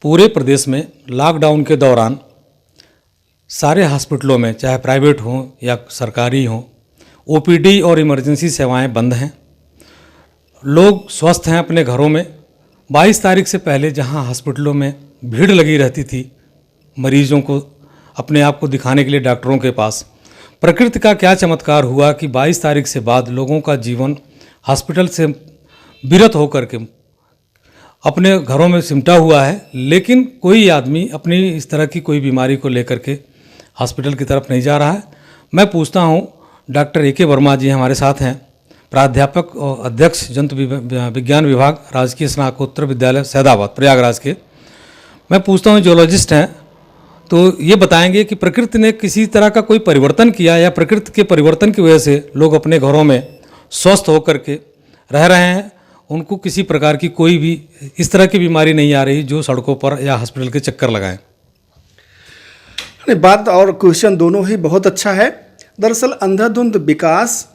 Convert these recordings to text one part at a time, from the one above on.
पूरे प्रदेश में लॉकडाउन के दौरान सारे हॉस्पिटलों में, चाहे प्राइवेट हों या सरकारी हों, ओपीडी और इमरजेंसी सेवाएं बंद हैं। लोग स्वस्थ हैं अपने घरों में। 22 तारीख से पहले जहां हॉस्पिटलों में भीड़ लगी रहती थी मरीजों को अपने आप को दिखाने के लिए डॉक्टरों के पास, प्रकृति का क्या चमत्कार हुआ कि 22 तारीख से बाद लोगों का जीवन हॉस्पिटल से विरत होकर के अपने घरों में सिमटा हुआ है। लेकिन कोई आदमी अपनी इस तरह की कोई बीमारी को लेकर के हॉस्पिटल की तरफ नहीं जा रहा है। मैं पूछता हूँ, डॉक्टर ए के वर्मा जी हमारे साथ हैं, प्राध्यापक और अध्यक्ष जंतु विज्ञान विभाग, राजकीय स्नातकोत्तर विद्यालय सैदाबाद प्रयागराज के। मैं पूछता हूँ, जूलॉजिस्ट हैं, तो ये बताएंगे कि प्रकृति ने किसी तरह का कोई परिवर्तन किया या प्रकृति के परिवर्तन की वजह से लोग अपने घरों में स्वस्थ होकर के रह रहे हैं, उनको किसी प्रकार की कोई भी इस तरह की बीमारी नहीं आ रही जो सड़कों पर या हॉस्पिटल के चक्कर लगाएं। बात और क्वेश्चन दोनों ही बहुत अच्छा है। दरअसल अंधाधुंध विकास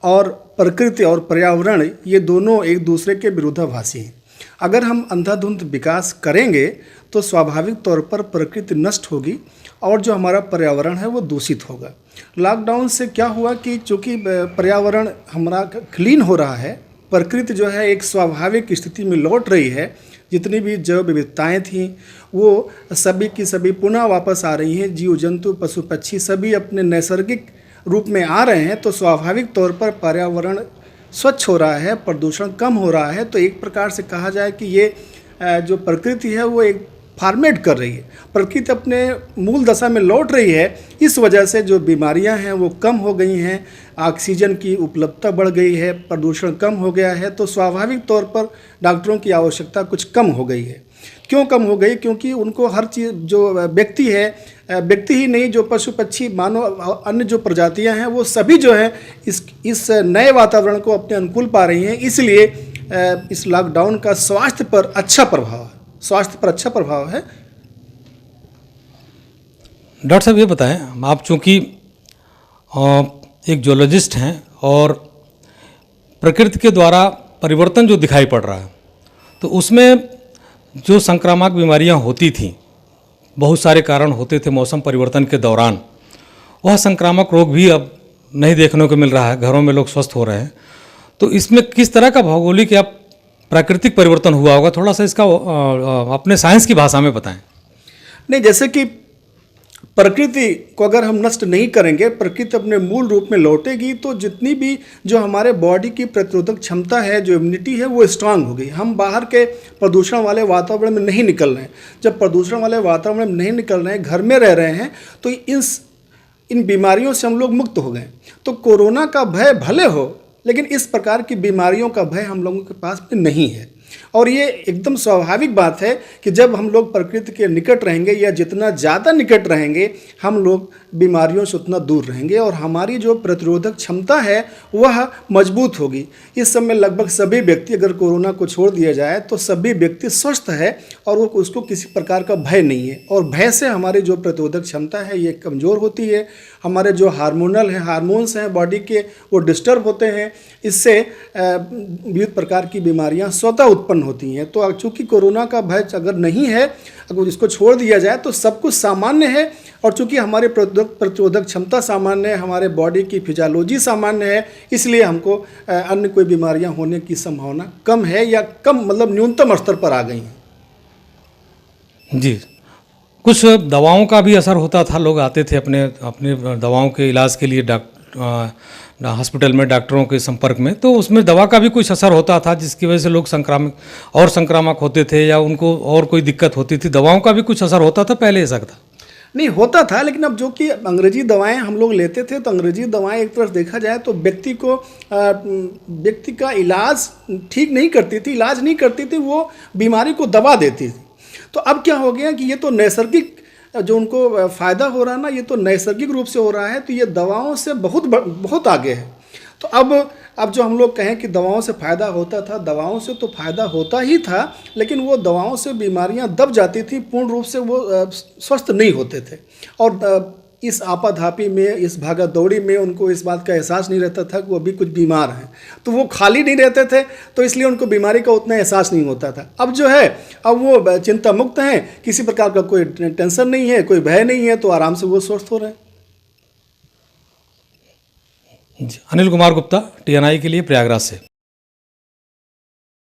और प्रकृति और पर्यावरण ये दोनों एक दूसरे के विरोधाभासी हैं। अगर हम अंधाधुंध विकास करेंगे तो स्वाभाविक तौर पर प्रकृति नष्ट होगी और जो हमारा पर्यावरण है वो दूषित होगा। लॉकडाउन से क्या हुआ कि चूँकि पर्यावरण हमारा क्लीन हो रहा है, प्रकृति जो है एक स्वाभाविक स्थिति में लौट रही है, जितनी भी जैव विविधताएँ थीं वो सभी की सभी पुनः वापस आ रही हैं, जीव जंतु पशु पक्षी सभी अपने नैसर्गिक रूप में आ रहे हैं, तो स्वाभाविक तौर पर पर्यावरण स्वच्छ हो रहा है, प्रदूषण कम हो रहा है। तो एक प्रकार से कहा जाए कि ये जो प्रकृति है वो एक फॉर्मेट कर रही है, प्रकृति अपने मूल दशा में लौट रही है। इस वजह से जो बीमारियां हैं वो कम हो गई हैं, ऑक्सीजन की उपलब्धता बढ़ गई है, प्रदूषण कम हो गया है, तो स्वाभाविक तौर पर डॉक्टरों की आवश्यकता कुछ कम हो गई है। क्यों कम हो गई? क्योंकि उनको हर चीज़ जो व्यक्ति है, व्यक्ति ही नहीं, जो पशु पक्षी मानव अन्य जो प्रजातियां हैं वो सभी जो है इस नए वातावरण को अपने अनुकूल पा रही हैं। इसलिए इस लॉकडाउन का स्वास्थ्य पर अच्छा प्रभाव है। डॉक्टर साहब ये बताएं, आप चूँकि एक जूलॉजिस्ट हैं और प्रकृति के द्वारा परिवर्तन जो दिखाई पड़ रहा है, तो उसमें जो संक्रामक बीमारियां होती थीं, बहुत सारे कारण होते थे मौसम परिवर्तन के दौरान, वह संक्रामक रोग भी अब नहीं देखने को मिल रहा है, घरों में लोग स्वस्थ हो रहे हैं। तो इसमें किस तरह का भौगोलिक या प्राकृतिक परिवर्तन हुआ होगा, थोड़ा सा इसका अपने साइंस की भाषा में बताएं। नहीं, जैसे कि प्रकृति को अगर हम नष्ट नहीं करेंगे, प्रकृति अपने मूल रूप में लौटेगी, तो जितनी भी जो हमारे बॉडी की प्रतिरोधक क्षमता है, जो इम्यूनिटी है, वो स्ट्रांग होगी। हम बाहर के प्रदूषण वाले वातावरण में नहीं निकल रहे हैं। जब प्रदूषण वाले वातावरण में नहीं निकल रहे हैं, घर में रह रहे हैं, तो इन बीमारियों से हम लोग मुक्त हो गए। तो कोरोना का भय भले हो, लेकिन इस प्रकार की बीमारियों का भय हम लोगों के पास में नहीं है। और ये एकदम स्वाभाविक बात है कि जब हम लोग प्रकृति के निकट रहेंगे या जितना ज़्यादा निकट रहेंगे, हम लोग बीमारियों से उतना दूर रहेंगे और हमारी जो प्रतिरोधक क्षमता है वह मजबूत होगी। इस समय लगभग सभी व्यक्ति, अगर कोरोना को छोड़ दिया जाए तो सभी व्यक्ति स्वस्थ है और वो उसको किसी प्रकार का भय नहीं है। और भय से हमारी जो प्रतिरोधक क्षमता है ये कमज़ोर होती है। हमारे जो हार्मोन्स हैं बॉडी के, वो डिस्टर्ब होते हैं। इससे विविध प्रकार की बीमारियां स्वतः उत्पन्न होती हैं। तो चूँकि कोरोना का भय अगर नहीं है, अगर इसको छोड़ दिया जाए तो सब कुछ सामान्य है। और चूँकि हमारे प्रतिरोधक क्षमता सामान्य है, हमारे बॉडी की फिजियोलॉजी सामान्य है, इसलिए हमको अन्य कोई बीमारियां होने की संभावना कम है, या कम मतलब न्यूनतम स्तर पर आ गई हैं। जी, कुछ दवाओं का भी असर होता था, लोग आते थे अपने दवाओं के इलाज के लिए हॉस्पिटल में डॉक्टरों के संपर्क में, तो उसमें दवा का भी कुछ असर होता था जिसकी वजह से लोग संक्रामक होते थे या उनको और कोई दिक्कत होती थी। दवाओं का भी कुछ असर होता था पहले, ऐसा था? नहीं होता था, लेकिन अब जो कि अंग्रेजी दवाएं हम लोग लेते थे, तो अंग्रेजी दवाएं एक तरफ देखा जाए तो व्यक्ति का इलाज ठीक नहीं करती थी, इलाज नहीं करती थी, वो बीमारी को दबा देती थी। तो अब क्या हो गया कि ये तो नैसर्गिक जो उनको फ़ायदा हो रहा है ना, ये तो नैसर्गिक रूप से हो रहा है, तो ये दवाओं से बहुत आगे है। तो अब जो हम लोग कहें कि दवाओं से फ़ायदा होता था, दवाओं से तो फ़ायदा होता ही था, लेकिन वो दवाओं से बीमारियां दब जाती थी, पूर्ण रूप से वो स्वस्थ नहीं होते थे। और इस आपाधापी में, इस भागा दौड़ी में उनको इस बात का एहसास नहीं रहता था कि वो अभी कुछ बीमार हैं, तो वो खाली नहीं रहते थे, तो इसलिए उनको बीमारी का उतना एहसास नहीं होता था। अब जो है, अब वो चिंता मुक्त हैं, किसी प्रकार का कोई टेंशन नहीं है, कोई भय नहीं है, तो आराम से वो स्वस्थ हो रहे हैं। अनिल कुमार गुप्ता, TNI के लिए प्रयागराज से।